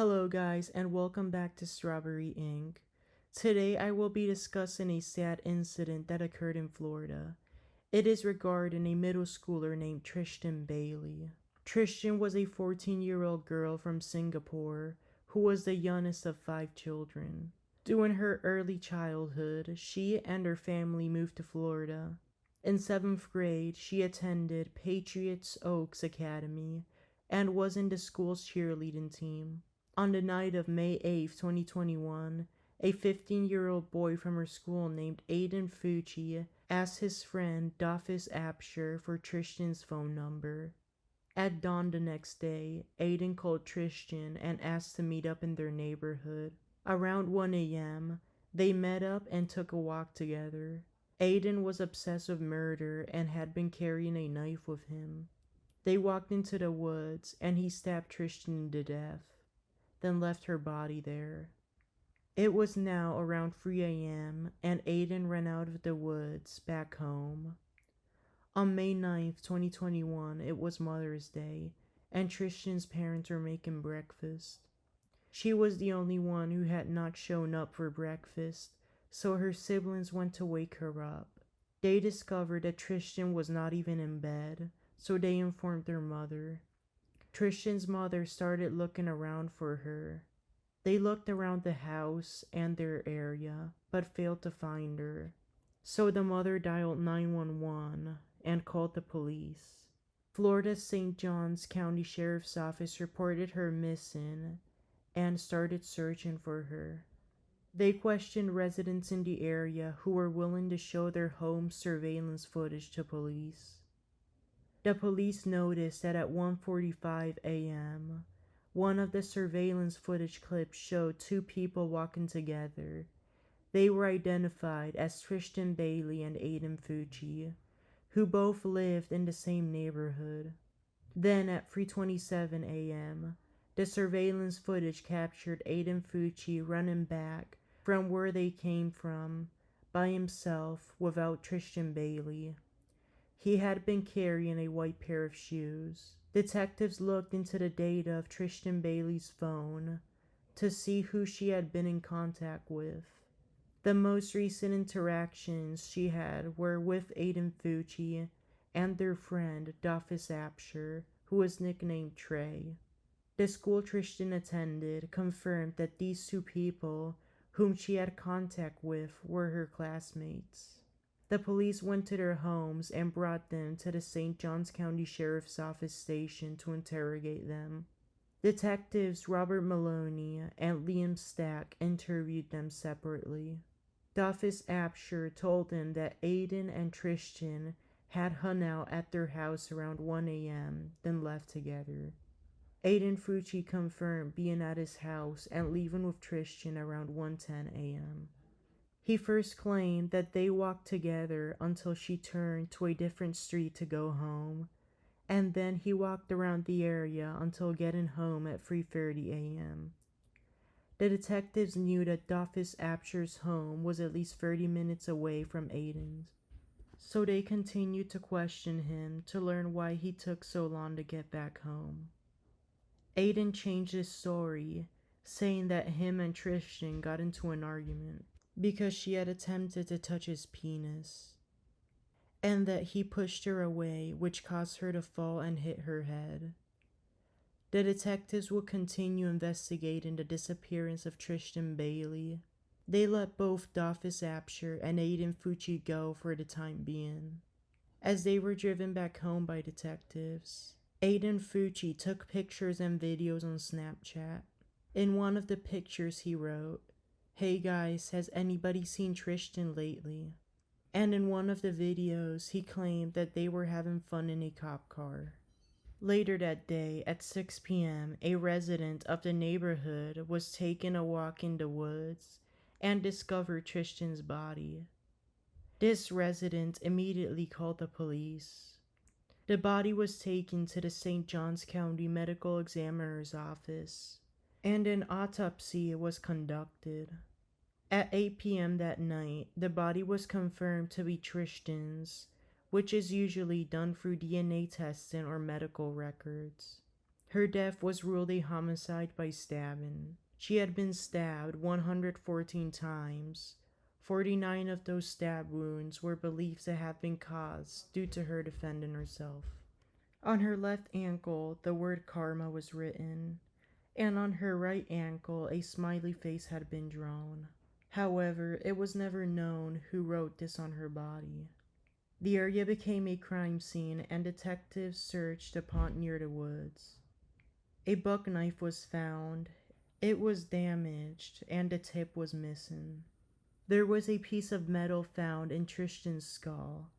Hello guys and welcome back to Strawberry Inc. Today I will be discussing a sad incident that occurred in Florida. It is regarding a middle schooler named Tristyn Bailey. Tristyn was a 14-year-old girl from Singapore who was the youngest of 5 children. During her early childhood, she and her family moved to Florida. In 7th grade, she attended Patriots Oaks Academy and was in the school's cheerleading team. On the night of May 8, 2021, a 15-year-old boy from her school named Aiden Fucci asked his friend Dafis Apsher for Tristyn's phone number. At dawn the next day, Aiden called Tristyn and asked to meet up in their neighborhood. Around 1 a.m., they met up and took a walk together. Aiden was obsessed with murder and had been carrying a knife with him. They walked into the woods and he stabbed Tristyn to death, then left her body there. It was now around 3 a.m. and Aiden ran out of the woods back home. On May 9th, 2021, it was Mother's Day and Tristyn's parents were making breakfast. She was the only one who had not shown up for breakfast, so her siblings went to wake her up. They discovered that Tristyn was not even in bed, so they informed their mother. Tristyn's mother started looking around for her. They looked around the house and their area, but failed to find her. So the mother dialed 911 and called the police. Florida's St. Johns County Sheriff's Office reported her missing and started searching for her. They questioned residents in the area who were willing to show their home surveillance footage to police. The police noticed that at 1:45 a.m., one of the surveillance footage clips showed 2 people walking together. They were identified as Tristyn Bailey and Aiden Fucci, who both lived in the same neighborhood. Then at 3:27 a.m., the surveillance footage captured Aiden Fucci running back from where they came from by himself without Tristyn Bailey. He had been carrying a white pair of shoes. Detectives looked into the data of Tristyn Bailey's phone to see who she had been in contact with. The most recent interactions she had were with Aiden Fucci and their friend Dafis Apsher, who was nicknamed Trey. The school Tristyn attended confirmed that these 2 people whom she had contact with were her classmates. The police went to their homes and brought them to the St. Johns County Sheriff's Office station to interrogate them. Detectives Robert Maloney and Liam Stack interviewed them separately. Dafis Apsher told them that Aiden and Tristyn had hung out at their house around 1 a.m., then left together. Aiden Fucci confirmed being at his house and leaving with Tristyn around 1:10 a.m. He first claimed that they walked together until she turned to a different street to go home, and then he walked around the area until getting home at 3:30 a.m. The detectives knew that Dafis Apsher's home was at least 30 minutes away from Aiden's, so they continued to question him to learn why he took so long to get back home. Aiden changed his story, saying that him and Tristyn got into an argument because she had attempted to touch his penis, and that he pushed her away, which caused her to fall and hit her head. The detectives would continue investigating the disappearance of Tristyn Bailey. They let both Dafis Apsher and Aiden Fucci go for the time being. As they were driven back home by detectives, Aiden Fucci took pictures and videos on Snapchat. In one of the pictures he wrote, "Hey guys, has anybody seen Tristyn lately?" And in one of the videos, he claimed that they were having fun in a cop car. Later that day, at 6 p.m., a resident of the neighborhood was taking a walk in the woods and discovered Tristyn's body. This resident immediately called the police. The body was taken to the St. Johns County Medical Examiner's office, and an autopsy was conducted. At 8 p.m. that night, the body was confirmed to be Tristyn's, which is usually done through DNA testing or medical records. Her death was ruled a homicide by stabbing. She had been stabbed 114 times. 49 of those stab wounds were believed to have been caused due to her defending herself. On her left ankle, the word karma was written, and on her right ankle, a smiley face had been drawn. However, it was never known who wrote this on her body. The area became a crime scene and detectives searched a pond near the woods. A buck knife was found. It was damaged and the tip was missing. There was a piece of metal found in Tristyn's skull.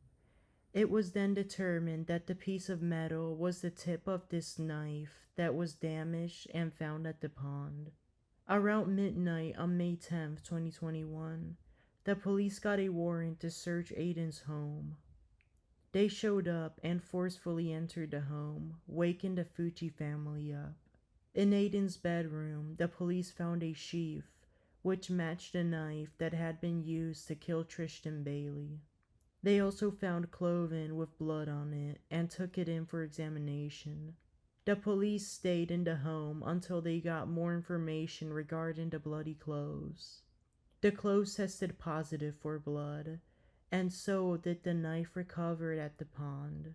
It was then determined that the piece of metal was the tip of this knife that was damaged and found at the pond. Around midnight on May 10th, 2021, the police got a warrant to search Aiden's home. They showed up and forcefully entered the home, waking the Fucci family up. In Aiden's bedroom, the police found a sheath which matched the knife that had been used to kill Tristyn Bailey. They also found clothing with blood on it and took it in for examination. The police stayed in the home until they got more information regarding the bloody clothes. The clothes tested positive for blood, and so did the knife recovered at the pond.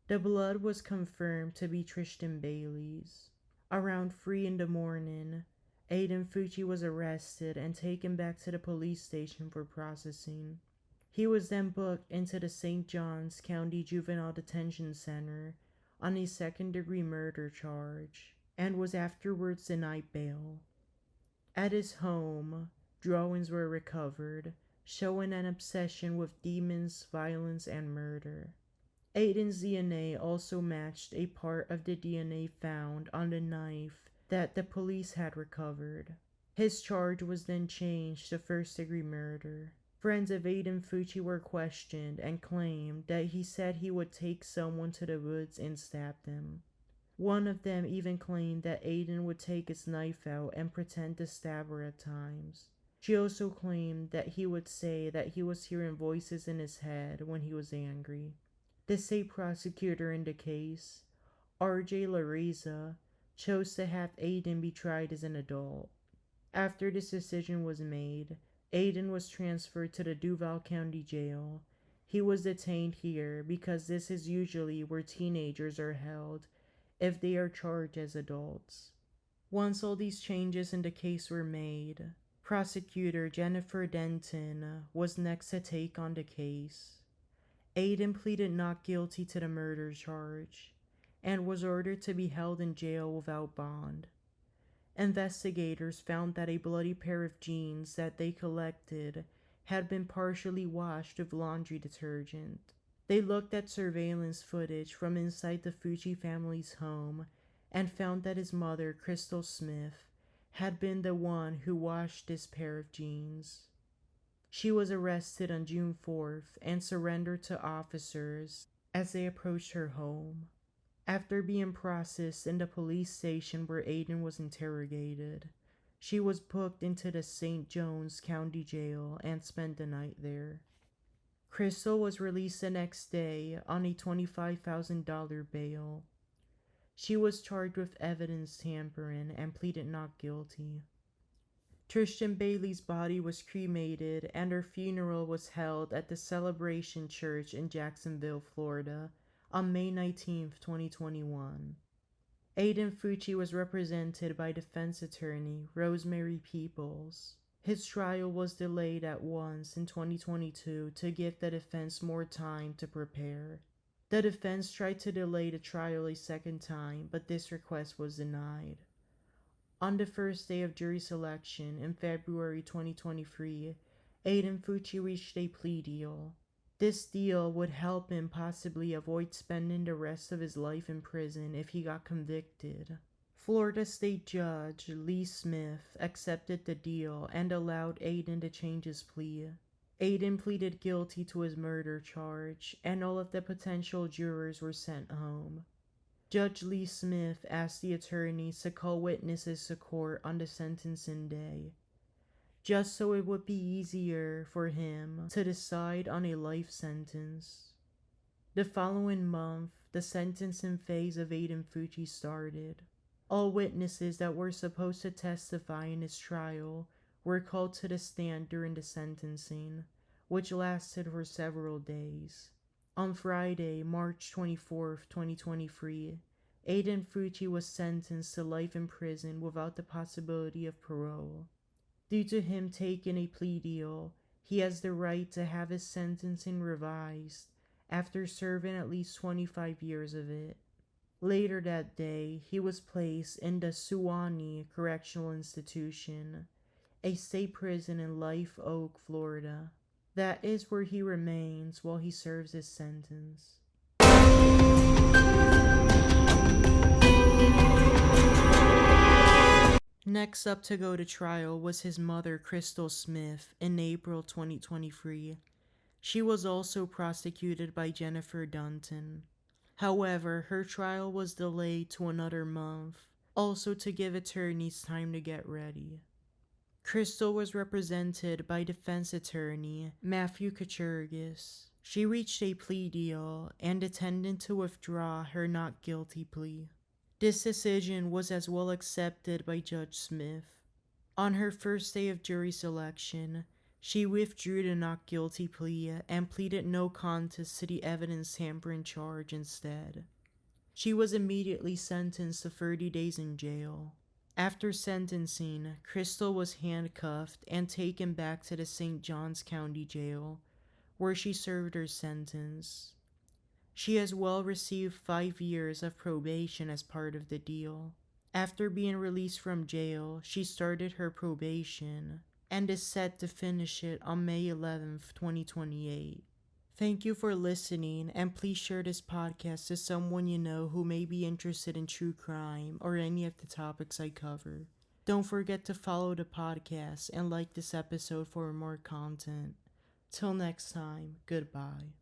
The blood was confirmed to be Tristyn Bailey's. Around 3 in the morning, Aiden Fucci was arrested and taken back to the police station for processing. He was then booked into the St. Johns County Juvenile Detention Center on a second-degree murder charge and was afterwards denied bail. At his home, drawings were recovered, showing an obsession with demons, violence, and murder. Aiden's DNA also matched a part of the DNA found on the knife that the police had recovered. His charge was then changed to first-degree murder. Friends of Aiden Fucci were questioned and claimed that he said he would take someone to the woods and stab them. One of them even claimed that Aiden would take his knife out and pretend to stab her at times. She also claimed that he would say that he was hearing voices in his head when he was angry. The state prosecutor in the case, R.J. Lareza, chose to have Aiden be tried as an adult. After this decision was made, Aiden was transferred to the Duval County Jail. He was detained here because this is usually where teenagers are held if they are charged as adults. Once all these changes in the case were made, prosecutor Jennifer Denton was next to take on the case. Aiden pleaded not guilty to the murder charge and was ordered to be held in jail without bond. Investigators found that a bloody pair of jeans that they collected had been partially washed with laundry detergent. They looked at surveillance footage from inside the Fucci family's home and found that his mother, Crystal Smith, had been the one who washed this pair of jeans. She was arrested on June 4th and surrendered to officers as they approached her home. After being processed in the police station where Aiden was interrogated, she was booked into the St. Johns County Jail and spent the night there. Crystal was released the next day on a $25,000 bail. She was charged with evidence tampering and pleaded not guilty. Tristyn Bailey's body was cremated and her funeral was held at the Celebration Church in Jacksonville, Florida, on May 19th, 2021. Aiden Fucci was represented by defense attorney Rosemary Peoples. His trial was delayed at once in 2022 to give the defense more time to prepare. The defense tried to delay the trial a second time, but this request was denied. On the first day of jury selection in February 2023, Aiden Fucci reached a plea deal. This deal would help him possibly avoid spending the rest of his life in prison if he got convicted. Florida State Judge Lee Smith accepted the deal and allowed Aiden to change his plea. Aiden pleaded guilty to his murder charge, and all of the potential jurors were sent home. Judge Lee Smith asked the attorneys to call witnesses to court on the sentencing day, just so it would be easier for him to decide on a life sentence. The following month, the sentencing phase of Aiden Fucci started. All witnesses that were supposed to testify in his trial were called to the stand during the sentencing, which lasted for several days. On Friday, March 24th, 2023, Aiden Fucci was sentenced to life in prison without the possibility of parole. Due to him taking a plea deal, he has the right to have his sentencing revised after serving at least 25 years of it. Later that day, he was placed in the Suwannee Correctional Institution, a state prison in Live Oak, Florida. That is where he remains while he serves his sentence. Next up to go to trial was his mother, Crystal Smith, in April 2023. She was also prosecuted by Jennifer Dunton. However, her trial was delayed to another month, also to give attorneys time to get ready. Crystal was represented by defense attorney Matthew Kaczurgis. She reached a plea deal and intended to withdraw her not guilty plea. This decision was as well accepted by Judge Smith. On her first day of jury selection, she withdrew the not guilty plea and pleaded no contest to the evidence tampering charge instead. She was immediately sentenced to 30 days in jail. After sentencing, Crystal was handcuffed and taken back to the St. Johns County Jail, where she served her sentence. She as well received 5 years of probation as part of the deal. After being released from jail, she started her probation and is set to finish it on May 11th, 2028. Thank you for listening, and please share this podcast to someone you know who may be interested in true crime or any of the topics I cover. Don't forget to follow the podcast and like this episode for more content. Till next time, goodbye.